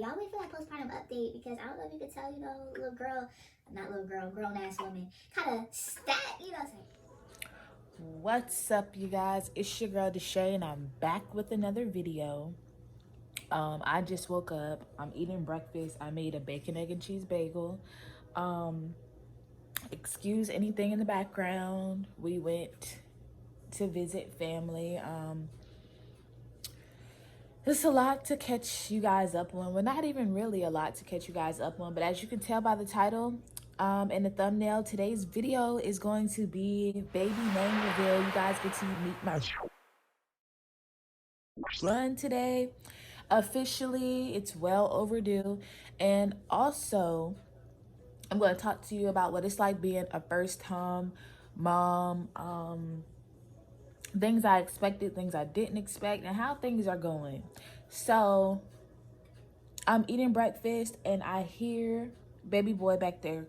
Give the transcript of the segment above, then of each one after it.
y'all wait for that postpartum update because I don't know if you could tell, you know, little girl, not little girl, grown-ass woman, kind of stat, you know what I'm saying? What's up, you guys? It's your girl DeShay, and I'm back with another video. I just woke up. I'm eating breakfast. I made a bacon, egg, and cheese bagel. Excuse anything in the background. We went to visit family. There's a lot to catch you guys up on. Well, not even really a lot to catch you guys up on, but as you can tell by the title and the thumbnail, today's video is going to be baby name reveal. You guys get to meet my run today. Officially, it's well overdue. And also, I'm going to talk to you about what it's like being a first-time mom, things I expected, things I didn't expect, and how things are going. So I'm eating breakfast and I hear baby boy back there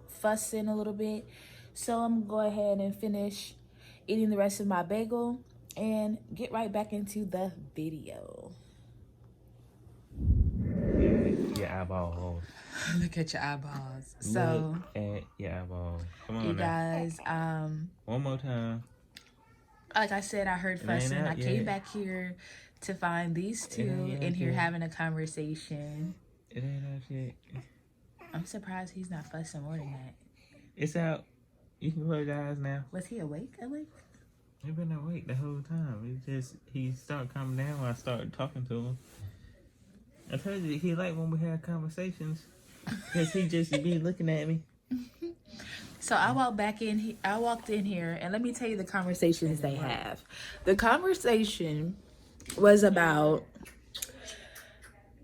fussing a little bit. So I'm gonna go ahead and finish eating the rest of my bagel and get right back into the video. Your eyeballs. Look at your eyeballs. Look So at your eyeballs. Come on, you now. guys, One more time. like I said, I heard fussing. I came back here to find these two in here having a conversation. It ain't out yet. I'm surprised he's not fussing more than that. It's out. You can close your eyes now. Was he awake? He been awake the whole time. He started calming down when I started talking to him. I told you he liked when we had conversations because he just be looking at me. So I walked in here, and let me tell you the conversations they have. The conversation was about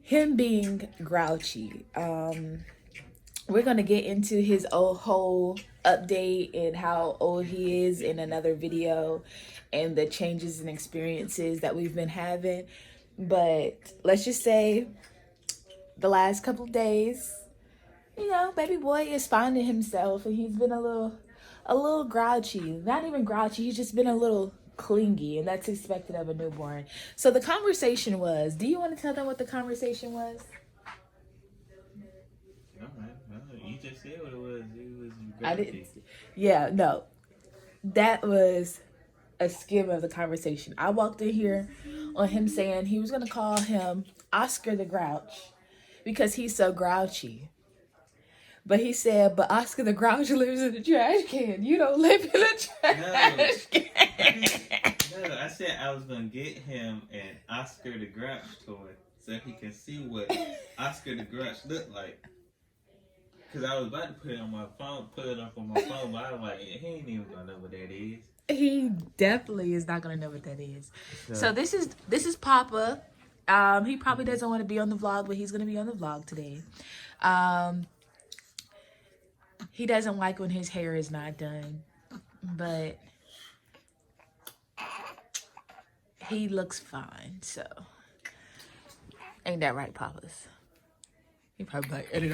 him being grouchy. We're gonna get into his whole update and how old he is in another video and the changes and experiences that we've been having. But let's just say the last couple of days, you know, baby boy is finding himself, and he's been a little grouchy. Not even grouchy, he's just been a little clingy, and that's expected of a newborn. So the conversation was, do you want to tell them what the conversation was? You just said what it was. It was grouchy. I didn't. Yeah, no. That was a skim of the conversation. I walked in here on him saying he was going to call him Oscar the Grouch because he's so grouchy. But he said, but Oscar the Grouch lives in the trash can. You don't live in the trash can. No, I said I was going to get him an Oscar the Grouch toy so he can see what Oscar the Grouch looked like. Because I was about to put it on my phone, put it up on my phone, but I was like, he ain't even going to know what that is. He definitely is not going to know what that is. So this is Papa. He probably doesn't want to be on the vlog, but he's going to be on the vlog today. He doesn't like when his hair is not done, but he looks fine, so. Ain't that right, Papas? He probably like, edit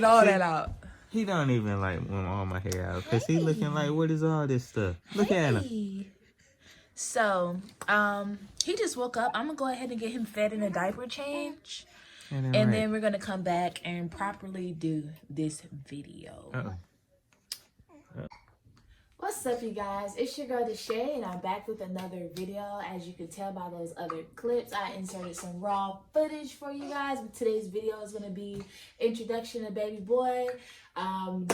all that out. He don't even like when all my hair out, because he looking like, what is all this stuff? Look at him. So, he just woke up. I'm going to go ahead and get him fed in a diaper change. And then we're going to come back and properly do this video. What's up, you guys? It's your girl DeShay, and I'm back with another video. As you can tell by those other clips, I inserted some raw footage for you guys. But today's video is going to be introduction to baby boy,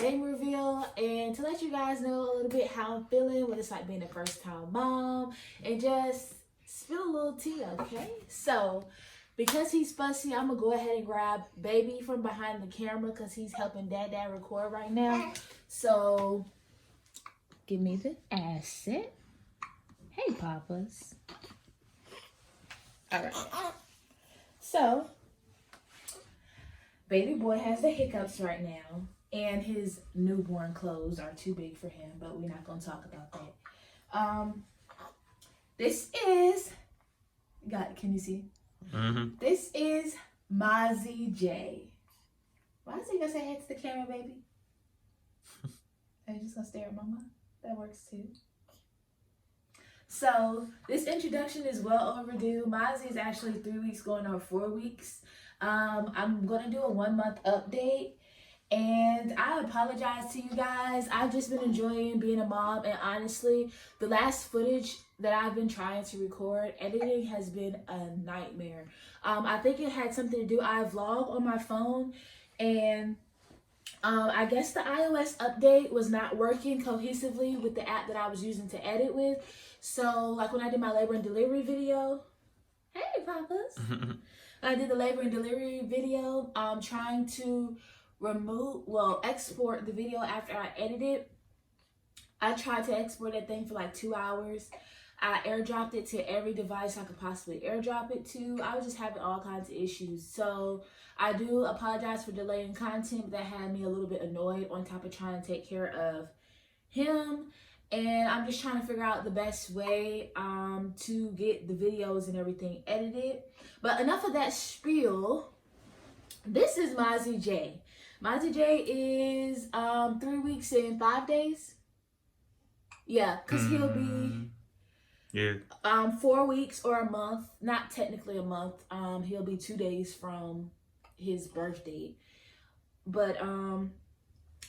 name reveal, and to let you guys know a little bit how I'm feeling, what it's like being a first-time mom, and just spill a little tea, okay? So, because he's fussy, I'm going to go ahead and grab baby from behind the camera because he's helping dad record right now. So, give me the asset. Hey, Papas. All right. So, baby boy has the hiccups right now, and his newborn clothes are too big for him, but we're not going to talk about that. This is, can you see? Mm-hmm. This is Mozzie J. Why is he going to say hey to the camera, baby? Are you just going to stare at mama? That works too. So this introduction is well overdue. Mozzie is actually 3 weeks going on 4 weeks. I'm gonna do a 1 month update, and I apologize to you guys. I've just been enjoying being a mom, and honestly, the last footage that I've been trying to record, editing has been a nightmare. I think it had something to do. I vlog on my phone, and I guess the iOS update was not working cohesively with the app that I was using to edit with. So, like when I did my labor and delivery video, hey, Papas. I did the labor and delivery video, trying to export the video after I edited. I tried to export that thing for like 2 hours. I airdropped it to every device I could possibly airdrop it to. I was just having all kinds of issues. So I do apologize for delaying content. That had me a little bit annoyed, on top of trying to take care of him. And I'm just trying to figure out the best way to get the videos and everything edited. But enough of that spiel. This is Mozzie J. Mozzie J is 3 weeks and 5 days. Yeah, because he'll be 4 weeks or a month. Not technically a month. He'll be 2 days from his birth date. But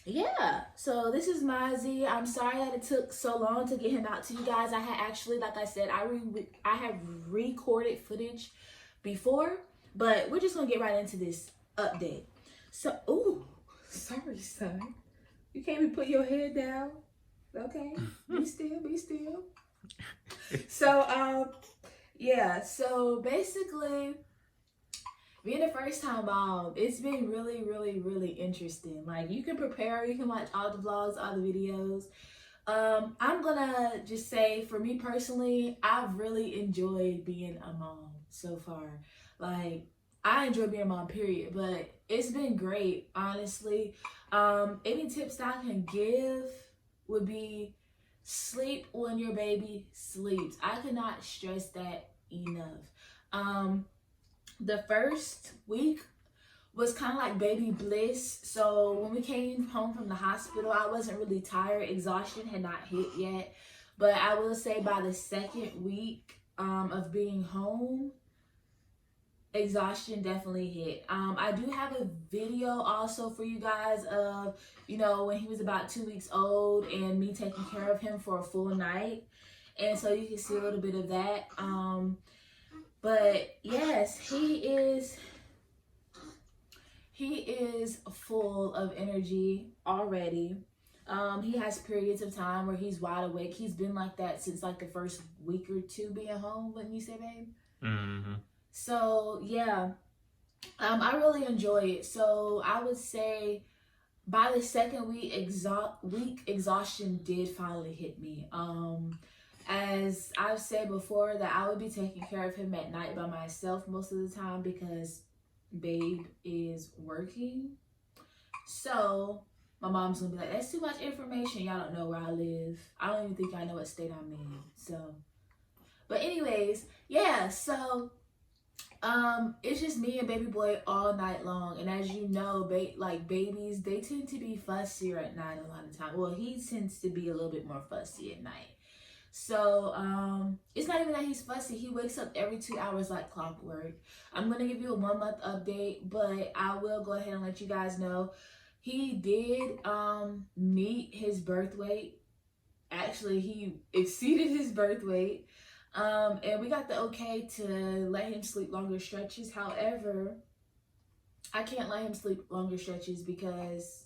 yeah, so this is Mozzie. I'm sorry that it took so long to get him out to you guys. I had actually, like I said, I have recorded footage before, but we're just gonna get right into this update. So, ooh, sorry, son. You can't be putting your head down. Okay, be still, be still. So, yeah, so basically, being a first-time mom, it's been really, really, really interesting. Like, you can prepare, you can watch all the vlogs, all the videos. I'm gonna just say, for me personally, I've really enjoyed being a mom so far. Like, I enjoy being a mom, period. But it's been great, honestly. Any tips that I can give would be sleep when your baby sleeps. I cannot stress that enough. The first week was kind of like baby bliss. So when we came home from the hospital, I wasn't really tired. Exhaustion had not hit yet. But I will say by the second week of being home, exhaustion definitely hit. I do have a video also for you guys of, you know, when he was about 2 weeks old and me taking care of him for a full night. And so you can see a little bit of that. But yes, he is full of energy already. He has periods of time where he's wide awake. He's been like that since like the first week or two being home, wouldn't you say, babe? Mm-hmm. So yeah, I really enjoy it. So I would say by the second week, exhaustion did finally hit me. As I've said before, that I would be taking care of him at night by myself most of the time because babe is working. So my mom's gonna be like, that's too much information. Y'all don't know where I live. I don't even think y'all know what state I'm in. So, but anyways, yeah, so it's just me and baby boy all night long. And as you know, babies, they tend to be fussier at night a lot of time. Well, he tends to be a little bit more fussy at night. So, it's not even that he's fussy. He wakes up every 2 hours like clockwork. I'm going to give you a 1 month update, but I will go ahead and let you guys know. He did meet his birth weight. Actually, he exceeded his birth weight. And we got the okay to let him sleep longer stretches. However, I can't let him sleep longer stretches because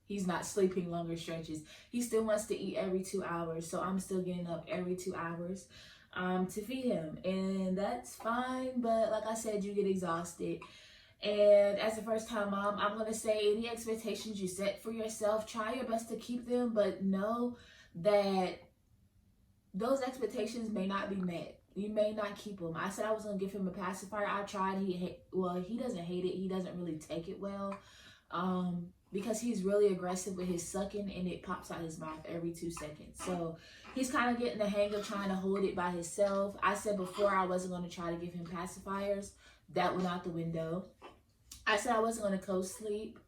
he's not sleeping longer stretches. He still wants to eat every 2 hours. So I'm still getting up every 2 hours to feed him. And that's fine. But like I said, you get exhausted. And as a first-time mom, I'm going to say any expectations you set for yourself, try your best to keep them. But know that those expectations may not be met. You may not keep them. I said I was going to give him a pacifier. I tried. He doesn't hate it. He doesn't really take it well. Because he's really aggressive with his sucking and it pops out his mouth every 2 seconds. So he's kind of getting the hang of trying to hold it by himself. I said before I wasn't going to try to give him pacifiers. That went out the window. I said I wasn't going to co-sleep.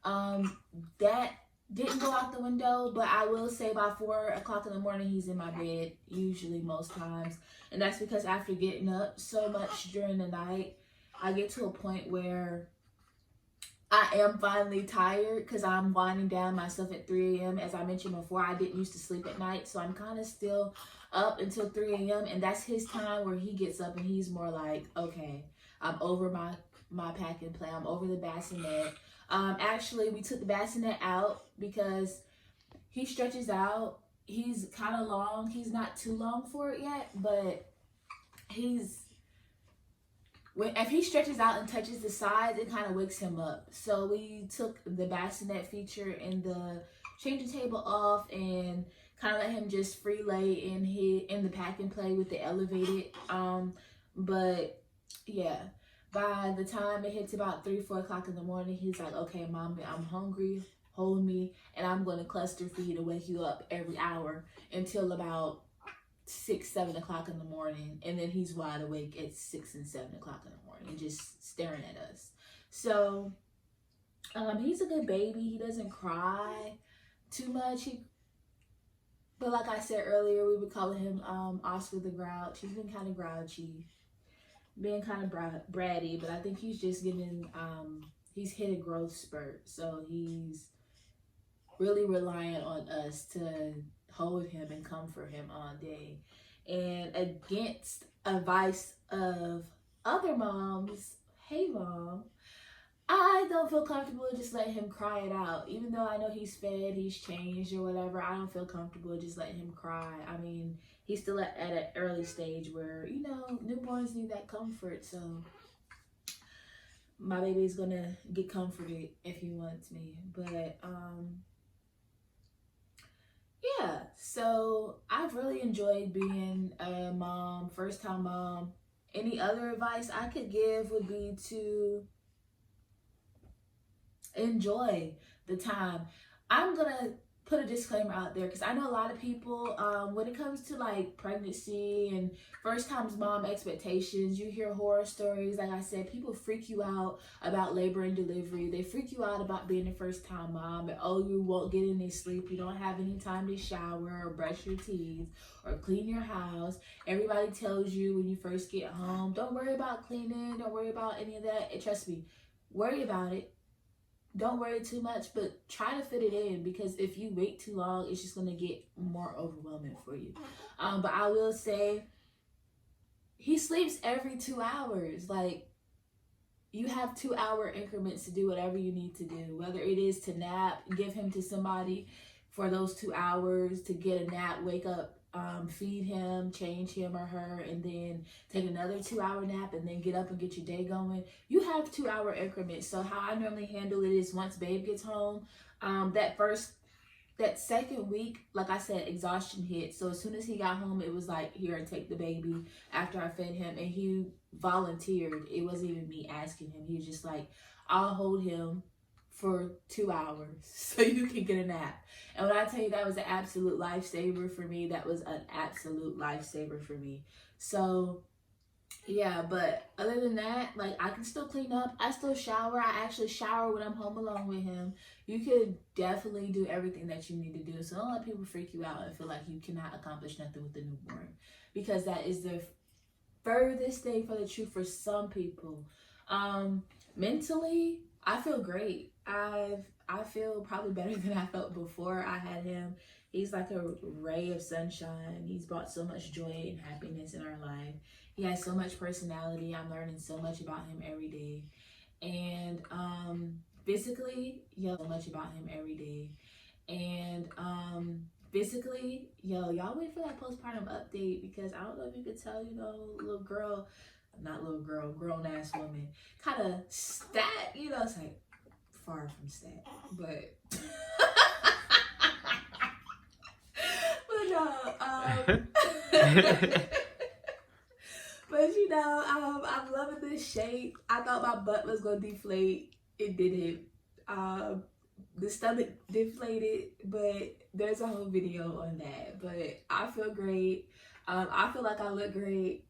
That didn't go out the window, but I will say by 4 o'clock in the morning, he's in my bed, usually most times. And that's because after getting up so much during the night, I get to a point where I am finally tired because I'm winding down myself at 3 a.m. As I mentioned before, I didn't used to sleep at night, so I'm kind of still up until 3 a.m. And that's his time where he gets up and he's more like, okay, I'm over my pack and play. I'm over the bassinet. Actually, we took the bassinet out because he stretches out. He's kind of long. He's not too long for it yet, but if he stretches out and touches the sides, it kind of wakes him up. So we took the bassinet feature and the changing table off and kind of let him just free lay in the pack and play with the elevated. But yeah, by the time it hits about 3-4 o'clock in the morning, he's like, okay, mommy, I'm hungry, hold me, and I'm going to cluster feed and wake you up every hour until about 6-7 o'clock in the morning, and then he's wide awake at 6 and 7 o'clock in the morning, just staring at us. So he's a good baby. He doesn't cry too much. But like I said earlier, we would call him Oscar the Grouch. He's been kind of grouchy, being kind of bratty, but I think he's just he's hit a growth spurt, so he's really reliant on us to hold him and comfort him all day. And against advice of other moms, hey mom, I don't feel comfortable just letting him cry it out. Even though I know he's fed, he's changed or whatever, I don't feel comfortable just letting him cry. I mean, he's still at an early stage where, you know, newborns need that comfort. So my baby's gonna get comforted if he wants me. But yeah, so I've really enjoyed being a mom, first time mom. Any other advice I could give would be to enjoy the time. I'm gonna put a disclaimer out there because I know a lot of people, when it comes to like pregnancy and first times mom expectations, you hear horror stories. Like I said, people freak you out about labor and delivery. They freak you out about being a first time mom, and oh, you won't get any sleep, you don't have any time to shower or brush your teeth or clean your house. Everybody tells you when you first get home, don't worry about cleaning, don't worry about any of that. And trust me, worry about it. Don't worry too much, but try to fit it in, because if you wait too long, it's just going to get more overwhelming for you. But I will say, he sleeps every 2 hours. Like, you have 2-hour increments to do whatever you need to do, whether it is to nap, give him to somebody for those 2 hours, to get a nap, wake up, feed him, change him or her, and then take another 2-hour nap, and then get up and get your day going. You have 2-hour increments. So how I normally handle it is, once babe gets home, that second week, like I said, exhaustion hit. So as soon as he got home, it was like, here, take the baby after I fed him. And he volunteered. It wasn't even me asking him. He was just like, I'll hold him for 2 hours so you can get a nap. And when I tell you that was an absolute lifesaver for me, that was an absolute lifesaver for me. So yeah, but other than that, like, I can still clean up, I still shower. I actually shower when I'm home alone with him. You could definitely do everything that you need to do. So don't let people freak you out and feel like you cannot accomplish nothing with the newborn, because that is the furthest thing from the truth for some people. Mentally, I feel great. I feel probably better than I felt before I had him. He's like a ray of sunshine. He's brought so much joy and happiness in our life. He has so much personality. I'm learning so much about him every day. And physically, so much about him every day. And physically, y'all wait for that postpartum update, because I don't know if you could tell, grown ass woman, kind of stat, it's like far from stat, but but no, but I'm loving this shape. I thought my butt was gonna deflate. It didn't. The stomach deflated, but there's a whole video on that. But I feel great. I feel like I look great.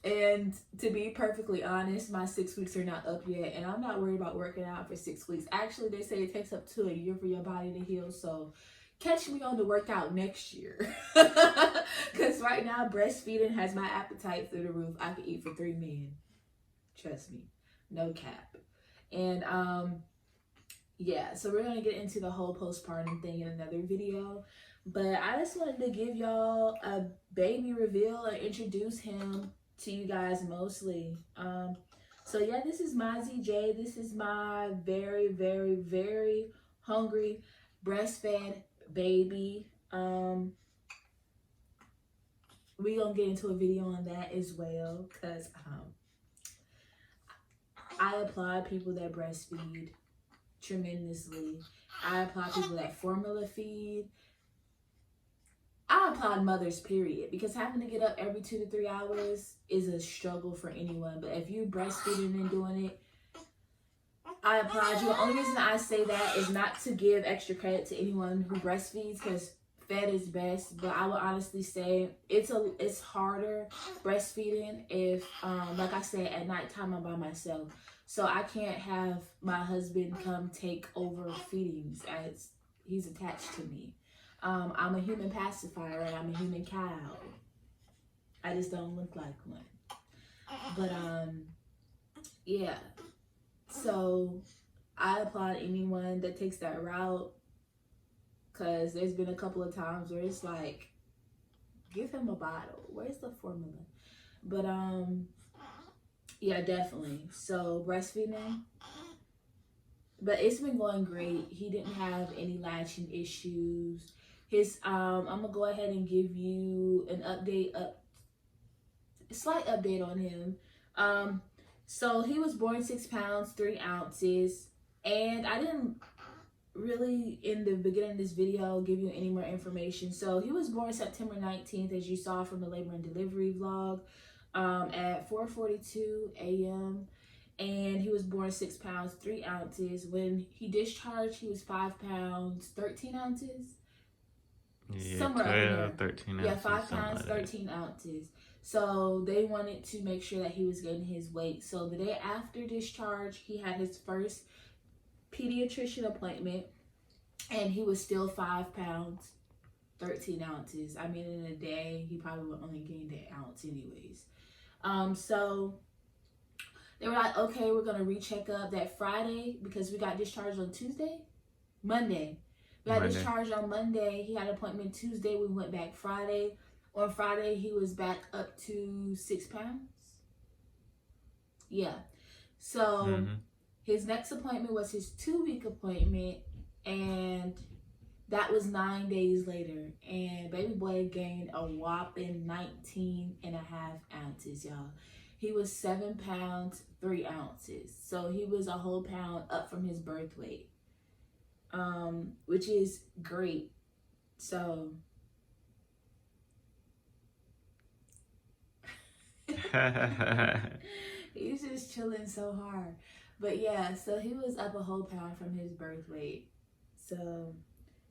And to be perfectly honest, my 6 weeks are not up yet, and I'm not worried about working out for 6 weeks. Actually, they say it takes up to a year for your body to heal, so catch me on the workout next year. Because right now, breastfeeding has my appetite through the roof. I could eat for 3 men. Trust me. No cap. And, yeah, so we're going to get into the whole postpartum thing in another video. But I just wanted to give y'all a baby reveal and introduce him to you guys mostly. So yeah, this is my ZJ. This is my very, very, very hungry breastfed baby. We gonna get into a video on that as well, because I applaud people that breastfeed tremendously. I applaud people that formula feed. I applaud mothers, period, because having to get up every 2 to 3 hours is a struggle for anyone. But if you breastfeeding and doing it, I applaud you. The only reason I say that is not to give extra credit to anyone who breastfeeds, because fed is best. But I would honestly say it's harder breastfeeding if, like I said, at nighttime I'm by myself. So I can't have my husband come take over feedings as he's attached to me. I'm a human pacifier and I'm a human cow. I just don't look like one. But yeah. So I applaud anyone that takes that route, because there's been a couple of times where it's like, give him a bottle. Where's the formula? But yeah, definitely. So breastfeeding. But it's been going great. He didn't have any latching issues. His I'm gonna go ahead and give you an update, a slight update on him. So he was born 6 pounds 3 ounces, and I didn't really in the beginning of this video give you any more information. So he was born September 19th, as you saw from the labor and delivery vlog, at 4:42 a.m. and he was born 6 pounds 3 ounces. When he discharged, he was 5 pounds 13 ounces. Yeah, Somewhere 12, 13 ounces. Yeah, 5 pounds, 13 ounces. So they wanted to make sure that he was getting his weight. So the day after discharge, he had his first pediatrician appointment, and he was still 5 pounds, 13 ounces. I mean, in a day, he probably would only gained an ounce anyways. So they were like, okay, we're going to recheck up that Friday, because we got discharged on Monday. We got discharged on Monday. He had an appointment Tuesday. We went back Friday. On Friday, he was back up to 6 pounds. Yeah. So his next appointment was his 2-week appointment, and that was 9 days later. And baby boy gained a whopping 19.5 ounces, y'all. He was 7 pounds 3 ounces. So he was a whole pound up from his birth weight. Which is great. So he's just chilling so hard. But yeah, so he was up a whole pound from his birth weight. So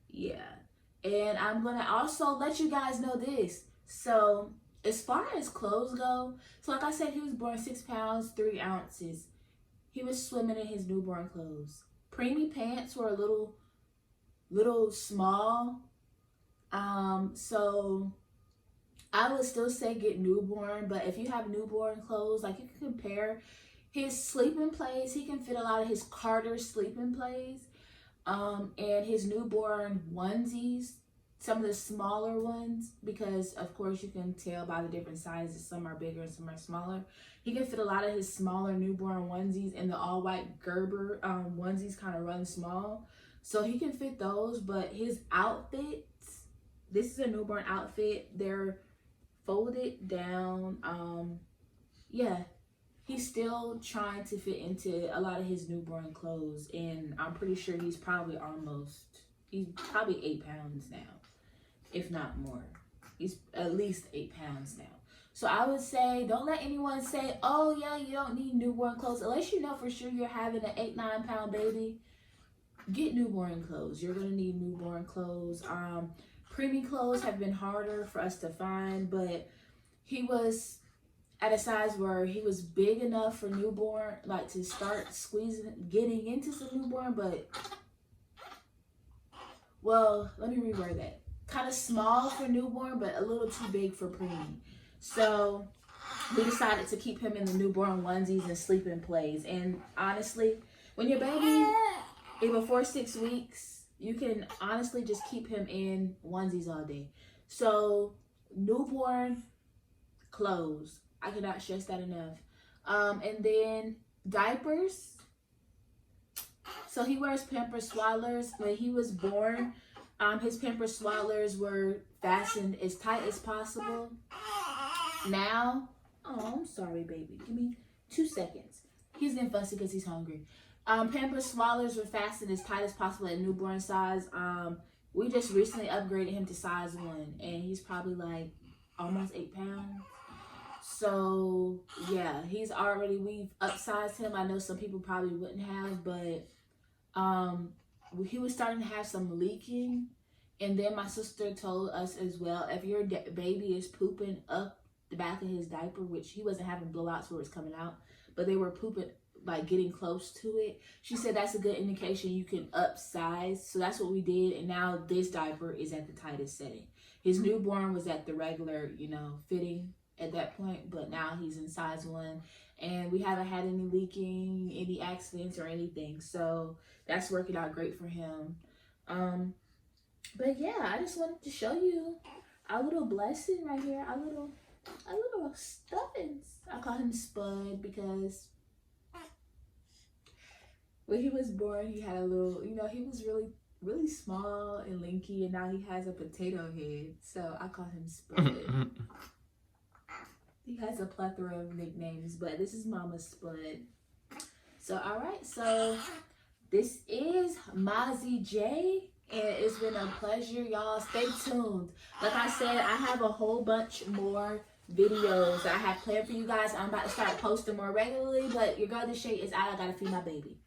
yeah. And I'm gonna also let you guys know this. So as far as clothes go, so like I said, he was born 6 pounds 3 ounces. He was swimming in his newborn clothes. Preemie pants were a little small. So I would still say get newborn, but if you have newborn clothes, like you can compare his sleeping plays. He can fit a lot of his Carter sleeping plays, and his newborn onesies, some of the smaller ones, because of course you can tell by the different sizes. Some are bigger and some are smaller. He can fit a lot of his smaller newborn onesies, and the all-white Gerber onesies kind of run small. So he can fit those, but his outfits, this is a newborn outfit. They're folded down. Yeah, he's still trying to fit into a lot of his newborn clothes, and I'm pretty sure he's probably 8 pounds now, if not more. He's at least 8 pounds now. So I would say, don't let anyone say, oh yeah, you don't need newborn clothes. Unless you know for sure you're having an 8-9 pound baby, get newborn clothes. You're going to need newborn clothes. Preemie clothes have been harder for us to find, but he was at a size where he was big enough for newborn, like to start getting into some newborn, but, well, let me reword that. Kind of small for newborn, but a little too big for preemie. So we decided to keep him in the newborn onesies and sleeping plays. And honestly, when your baby is before 6 weeks, you can honestly just keep him in onesies all day. So newborn clothes, I cannot stress that enough. And then diapers. So he wears Pampers Swaddlers. When he was born, his Pampers Swaddlers were fastened as tight as possible. Now, oh, I'm sorry, baby. Give me 2 seconds. He's getting fussy because he's hungry. Pampers Swaddlers were fastened as tight as possible at newborn size. We just recently upgraded him to size 1, and he's probably like almost 8 pounds. So yeah, we've upsized him. I know some people probably wouldn't have, but he was starting to have some leaking. And then my sister told us as well, if your baby is pooping up the back of his diaper, which he wasn't having blowouts where it's coming out, but they were pooping, like getting close to it, she said that's a good indication you can upsize. So that's what we did, and now this diaper is at the tightest setting. His newborn was at the regular, fitting at that point, but now he's in size 1, and we haven't had any leaking, any accidents or anything, so that's working out great for him. But yeah, I just wanted to show you our little blessing right here, our little stuffings. I call him Spud because when he was born, he had a little, he was really small and lanky, and now he has a potato head, so I call him Spud. He has a plethora of nicknames, but this is Mama Spud. So, all right, so this is Mozzie J, and it's been a pleasure, y'all. Stay tuned. Like I said, I have a whole bunch more videos that I have planned for you guys. I'm about to start posting more regularly, but your girl DeSheaDaVille is out. I gotta feed my baby.